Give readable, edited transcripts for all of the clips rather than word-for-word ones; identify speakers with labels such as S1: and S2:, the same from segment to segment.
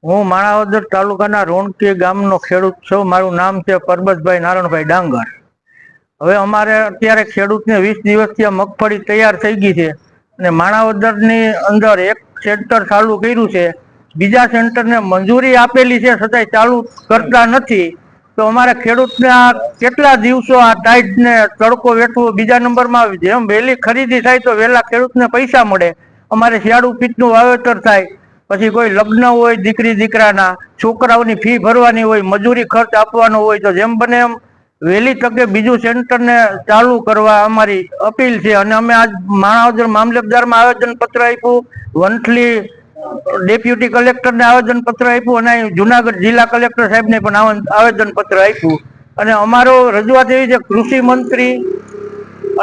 S1: હું માણાવદર તાલુકાના રોણકી ગામનો ખેડૂત છું। મારું નામ છે પરબતભાઈ નારણભાઈ ડાંગર। હવે અમારે અત્યારે ખેડૂતને 20 દિવસથી મગફળી તૈયાર થઈ ગઈ છે અને માણાવદરની અંદર એક સેન્ટર ચાલુ કર્યું છે, બીજા સેન્ટરને મંજૂરી આપેલી છે છતાંય ચાલુ કરતા નથી। તો અમારે ખેડૂતને આ કેટલા દિવસો આ ટાઈટને તડકો વેઠવો। બીજા નંબરમાં જેમ વહેલી ખરીદી થાય તો વહેલા ખેડૂતને પૈસા મળે। અમારે શિયાળુ પિત્તનું વાવેતર થાય, પછી કોઈ લગ્ન હોય, દીકરી દીકરાના છોકરાઓની ફી ભરવાની હોય, મજૂરી ખર્ચ આપવાનો હોય, તો જેમ બને એમ વહેલી તકે બીજું સેન્ટરને ચાલુ કરવા અમારી અપીલ છે। અને અમે આજ માણાવદર મામલતદારમાં આવેદનપત્ર આપ્યું, વંથલી ડેપ્યુટી કલેક્ટરને આવેદનપત્ર આપ્યું અને જુનાગઢ જિલ્લા કલેક્ટર સાહેબને પણ આવેદનપત્ર આપ્યું। અને અમારો રજૂઆત એવી છે, કૃષિ મંત્રી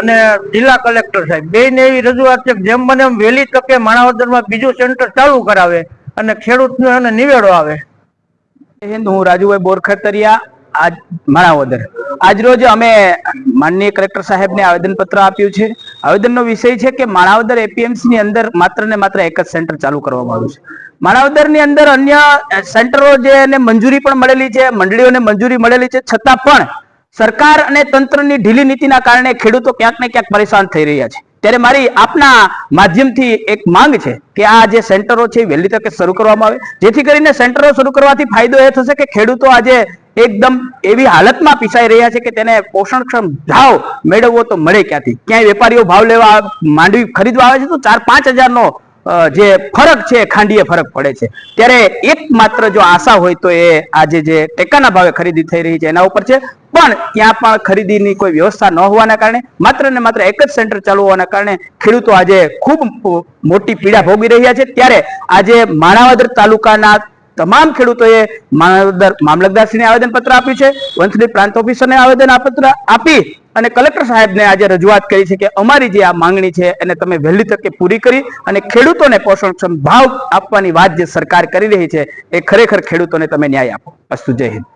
S1: અને જિલ્લા કલેક્ટર સાહેબ બેને એવી રજૂઆત છે કે જેમ બને એમ વહેલી તકે માણાવદરમાં બીજું સેન્ટર ચાલુ કરાવે અને ખેડૂતનો એને નિવેડો આવે।
S2: હું રાજુભાઈ બોરખતરિયા, આજ માણાવદર। આજરોજ અમે માનનીય કલેક્ટર સાહેબને આવેદનપત્ર આપ્યું છે। આવેદનનો વિષય છે કે માણાવદર એપીએમસી ની અંદર માત્ર ને માત્ર એક જ સેન્ટર ચાલુ કરવામાં આવ્યું છે। માણાવદરની અંદર અન્ય સેન્ટરો જેને મંજૂરી પણ મળેલી છે, મંડળીઓને મંજૂરી મળેલી છે, છતાં પણ સરકાર અને તંત્રની ઢીલી નીતિના કારણે ખેડૂતો ક્યાંક ને ક્યાંક પરેશાન થઈ રહ્યા છે। ત્યારે મારી આપના માધ્યમથી એક માંગ છે કે આ જે સેન્ટરો છે વહેલી તકે શરૂ કરવામાં આવે, જેથી કરીને સેન્ટરો શરૂ કરવાથી ફાયદો એ થશે કે ખેડૂતો આજે એકદમ એવી હાલતમાં પીસાઈ રહ્યા છે કે તેને પોષણક્ષમ ભાવ મેળવવો તો મળે ક્યાંથી? ક્યાંય વેપારીઓ ભાવ લેવા માંડવી ખરીદવા આવે છે તો 4-5 હજારનો જે ફરક છે ખાંડીએ ફરક પડે છે। ત્યારે એકમાત્ર જો આશા હોય તો એ આજે જે ટેકાના ભાવે ખરીદી થઈ રહી છે એના ઉપર છે, પણ ત્યાં પણ ખરીદીની કોઈ વ્યવસ્થા ન હોવાના કારણે માત્ર ને માત્ર એક જ સેન્ટર ચાલુ હોવાના કારણે ખેડૂતો આજે ખૂબ મોટી પીડા ભોગવી રહ્યા છે। ત્યારે આજે માણાવદર તાલુકાના તમામ ખેડૂતોએ માણાવદર મામલતદારશ્રીને આવેદનપત્ર આપ્યું છે, વંથલી પ્રાંત ઓફિસરને આવેદનપત્ર આપી અને કલેક્ટર સાહેબને આજે રજૂઆત કરી છે કે અમારી જે આ માંગણી છે એને તમે વહેલી તકે પૂરી કરી અને ખેડૂતોને પોષણક્ષમ ભાવ આપવાની વાત જે સરકાર કરી રહી છે એ ખરેખર ખેડૂતોને તમે ન્યાય આપો। અસ્તુ, જય હિન્દ।